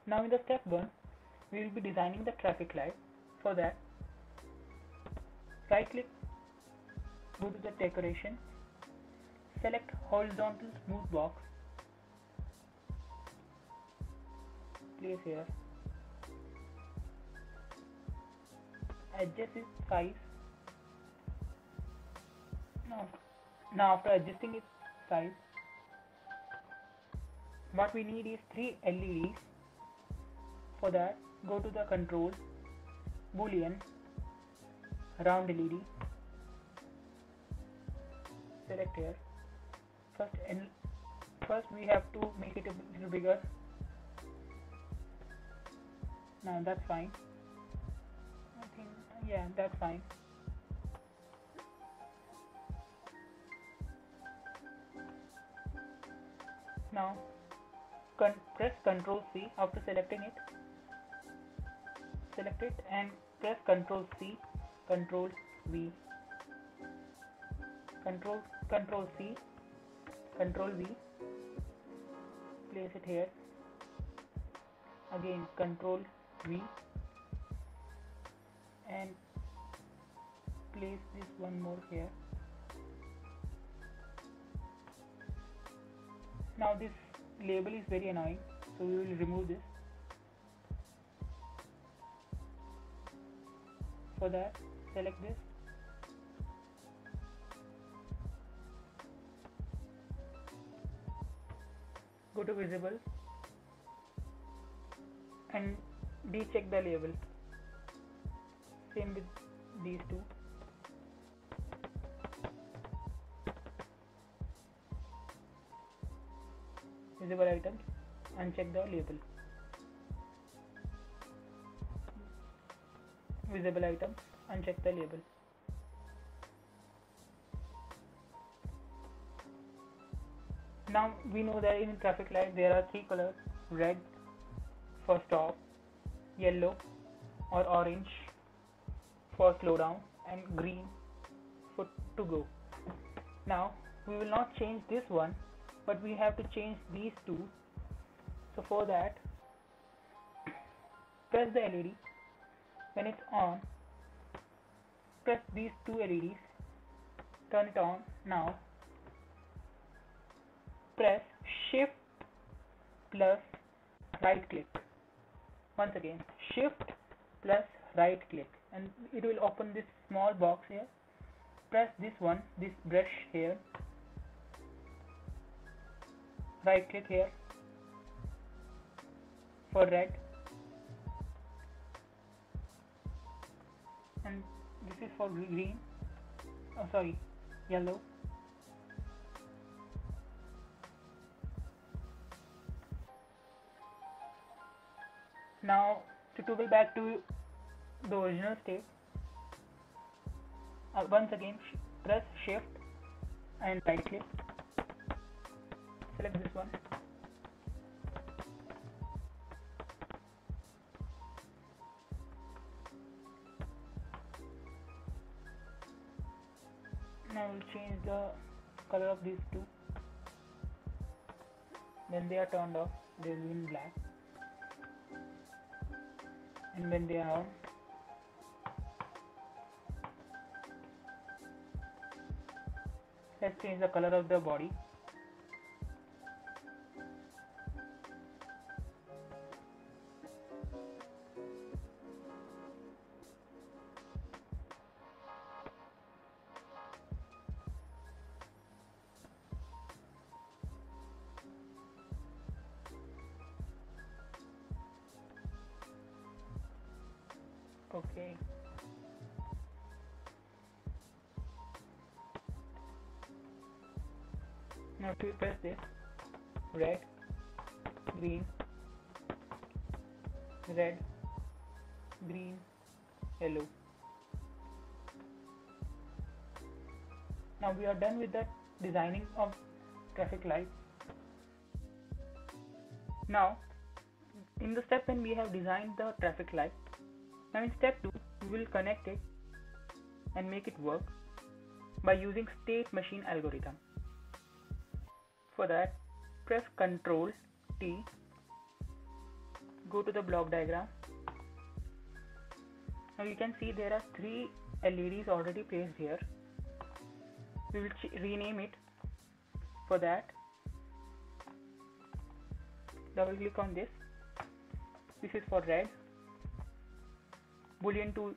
Now in the step 1, we will be designing the traffic light. For that, right click, go to the decoration, select horizontal smooth box, place here, adjust its size. Now after adjusting its size, what we need is 3 LEDs. For that, go to the control, boolean, round LED, select here. First we have to make it a little bigger. Now that's fine. I think, yeah, that's fine. Now press Ctrl C after selecting it. Select it and press Ctrl C, Ctrl V, Ctrl C, Ctrl V. Place it here. Again Ctrl V and place this one more here. Now this label is very annoying, so we will remove this. For that, select this, go to visible and decheck the label. Same with these two. Visible items, uncheck the label. Visible items, uncheck the label. Now we know that in traffic light there are 3 colors: red for stop, yellow or orange for slow down, and green for to go. Now we will not change this one, but we have to change these two. So for that, press the LED. When it's on, press these 2 LEDs, turn it on. Now press Shift plus right click. Once again, Shift plus right click, and it will open this small box here. Press this one, this brush here, right click here for red, and this is for green, yellow. Now to toggle back to the original state, once again press Shift and right click, select this one, now we'll change the color of these two. When they are turned off, they will be in black, and when they are on, let's change the color of the body. Okay. Now to press this, red, green, red, green, yellow. Now we are done with the designing of traffic lights. Now in the step when we have designed the traffic light, now in step 2 we will connect it and make it work by using state machine algorithm. For that, press Ctrl T, go to the block diagram. Now you can see there are 3 LEDs already placed here. We will rename it. For that, double click on this. This is for red. Boolean 2,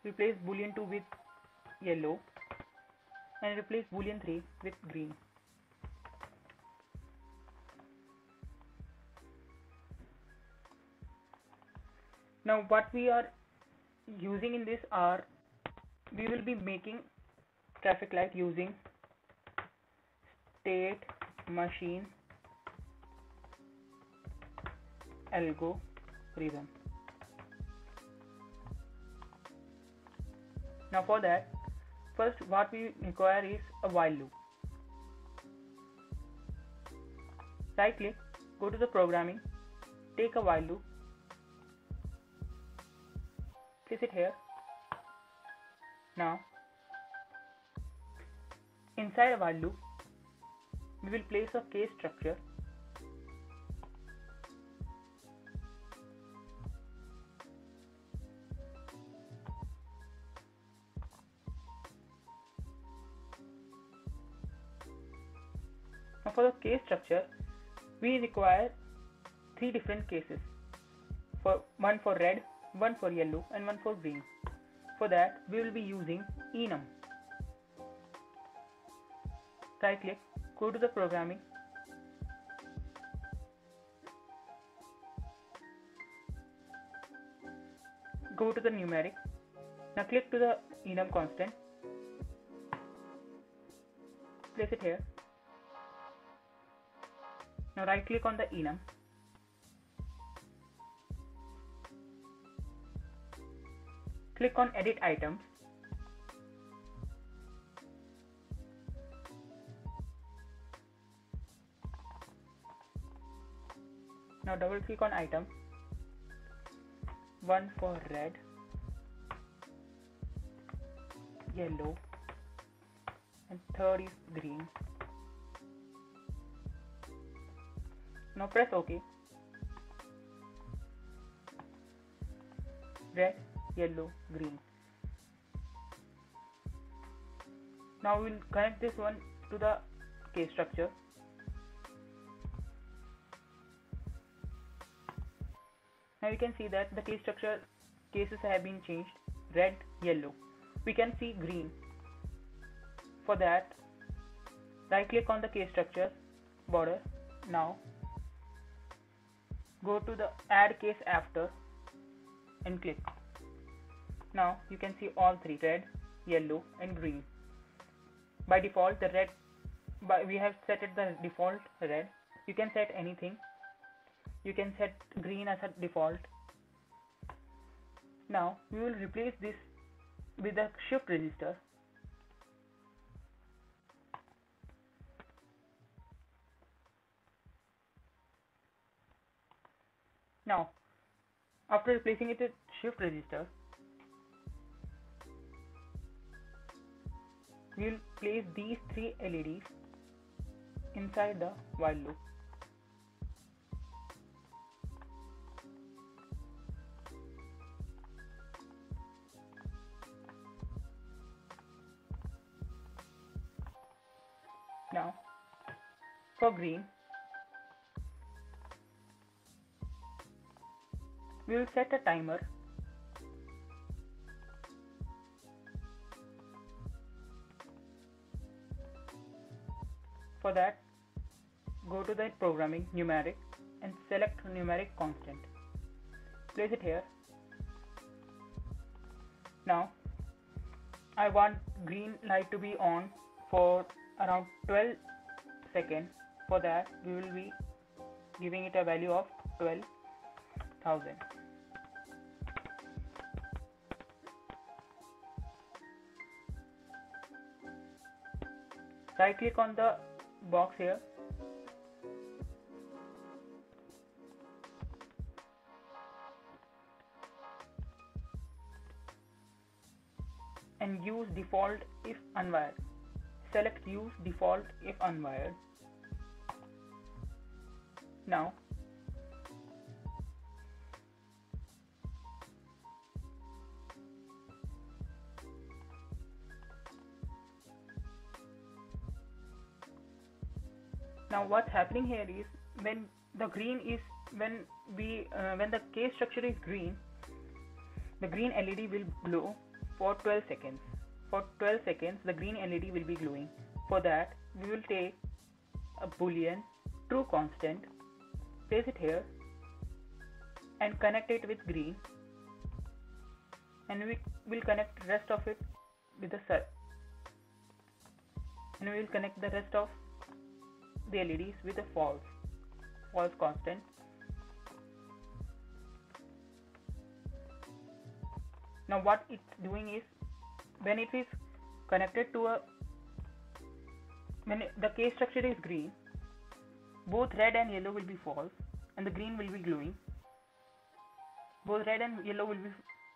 replace Boolean 2 with yellow and replace Boolean 3 with green. Now what we are using in this are, we will be making traffic light using state machine algorithm. Now for that, first what we require is a while loop. Right click, go to the programming, take a while loop, place it here. Now inside a while loop, we will place a case structure. Now for the case structure, we require 3 different cases. One for red, one for yellow, and one for green. For that, we will be using enum. Right click, go to the programming, go to the numeric. Now click to the enum constant, place it here. Now right click on the enum, click on edit items, now double click on item, one for red, yellow, and third is green. Now press OK. Red, yellow, green. Now we will connect this one to the case structure. Now you can see that the case structure cases have been changed. Red, yellow. We can see green. For that, right click on the case structure border. Now go to the add case after and click. Now you can see all 3, red, yellow, and green. By default, the red, we have set it the default red. You can set anything. You can set green as a default. Now we will replace this with a shift register. Now, after replacing it with shift register, we will place these 3 LEDs inside the while loop. Now, for green, we will set a timer. For that, go to the programming numeric and select numeric constant. Place it here. Now, I want green light to be on for around 12 seconds. For that, we will be giving it a value of 12,000. Right click on the box here. And use default if unwired. Select use default if unwired. Now Now what's happening here is when the green is when the case structure is green, the green LED will glow for 12 seconds. For 12 seconds the green LED will be glowing. For that we will take a boolean true constant, place it here and connect it with green, and we will connect rest of it with the sun, and we will connect the rest of the LEDs with a false constant. Now what it's doing is when it is connected to the case structure is green, both red and yellow will be false and the green will be glowing. Both red and yellow will be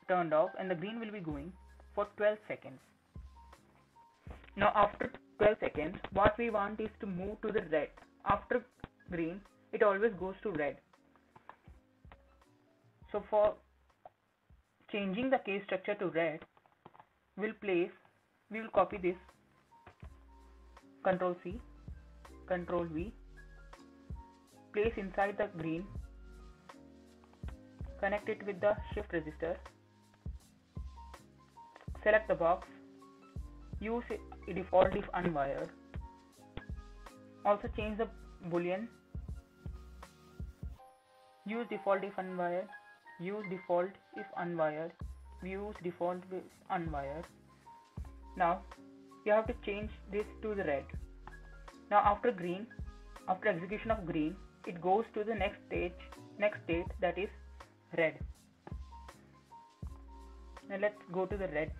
turned off and the green will be going for 12 seconds. Now after 12 seconds what we want is to move to the red. After green it always goes to red. So for changing the case structure to red, we will copy this, Ctrl C, Ctrl V, place inside the green, connect it with the shift register, select the box, use a default if unwired, also change the boolean, use default if unwired, use default if unwired, use default if unwired. Now you have to change this to the red. Now after execution of green, it goes to the next state, that is red. Now let's go to the red.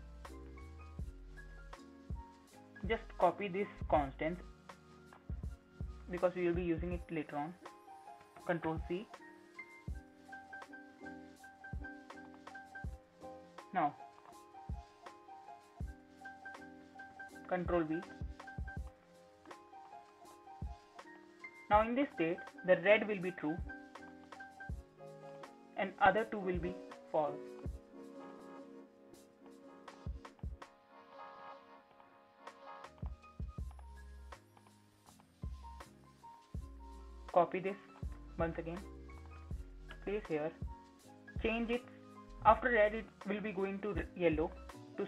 Just copy this constant because we will be using it later on. Ctrl C. Now Ctrl V. Now in this state the red will be true and other two will be false. Copy this once again, place here, change it. After red it will be going to yellow, to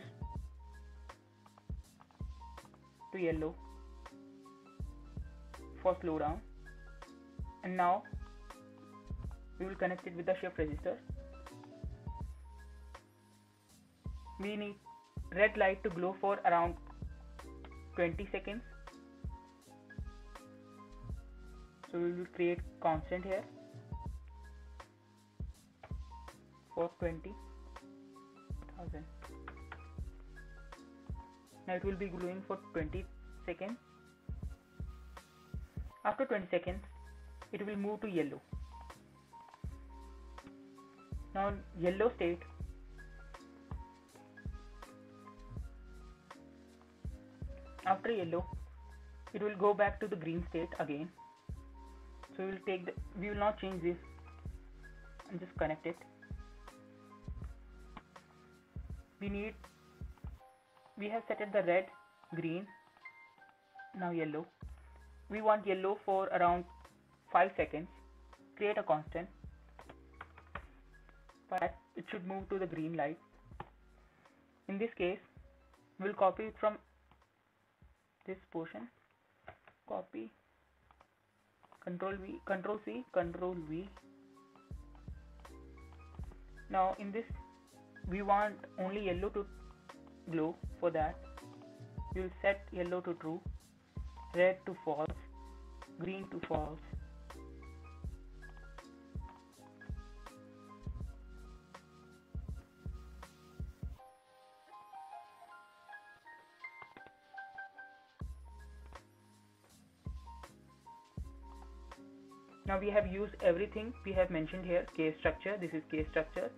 yellow for slow down, and now we will connect it with the shift register. We need red light to glow for around 20 seconds. So we will create constant here for 20,000. Now it will be glowing for 20 seconds. After 20 seconds it will move to yellow. Now in yellow state after yellow it will go back to the green state again. So we will not change this and just connect it. We have set the red, green, now yellow. We want yellow for around 5 seconds. Create a constant. But it should move to the green light. In this case, we will copy it from this portion. Copy. Ctrl V, Ctrl C, Ctrl V. Now in this we want only yellow to glow. For that we will set yellow to true, red to false, green to false. Now we have used everything we have mentioned here. Case structure, this is case structure,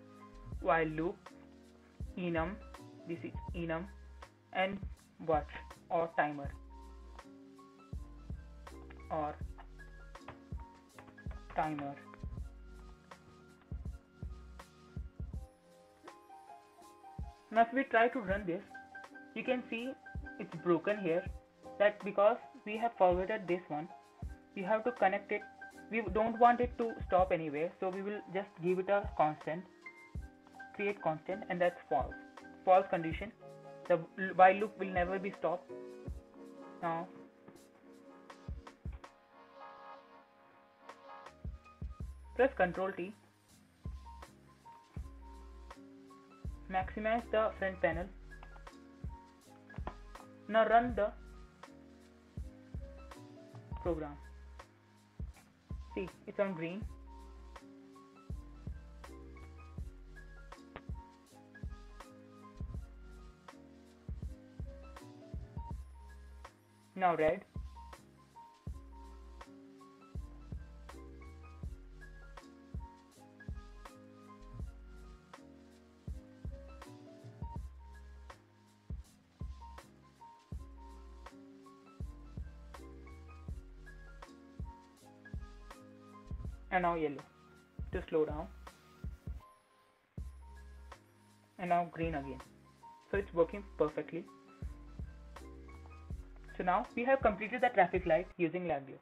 while loop, enum, this is enum, and watch or timer or timer. Now if we try to run this, you can see it's broken here. That's because we have forwarded this one. we have to connect it. We don't want it to stop anywhere, so we will just give it a constant, create constant, and that's false condition. The while loop will never be stopped. Now press Ctrl T, maximize the front panel. Now run the program. See, it's on green. Now red. And now yellow to slow down, and now green again. So it's working perfectly. So now we have completed the traffic light using LabVIEW.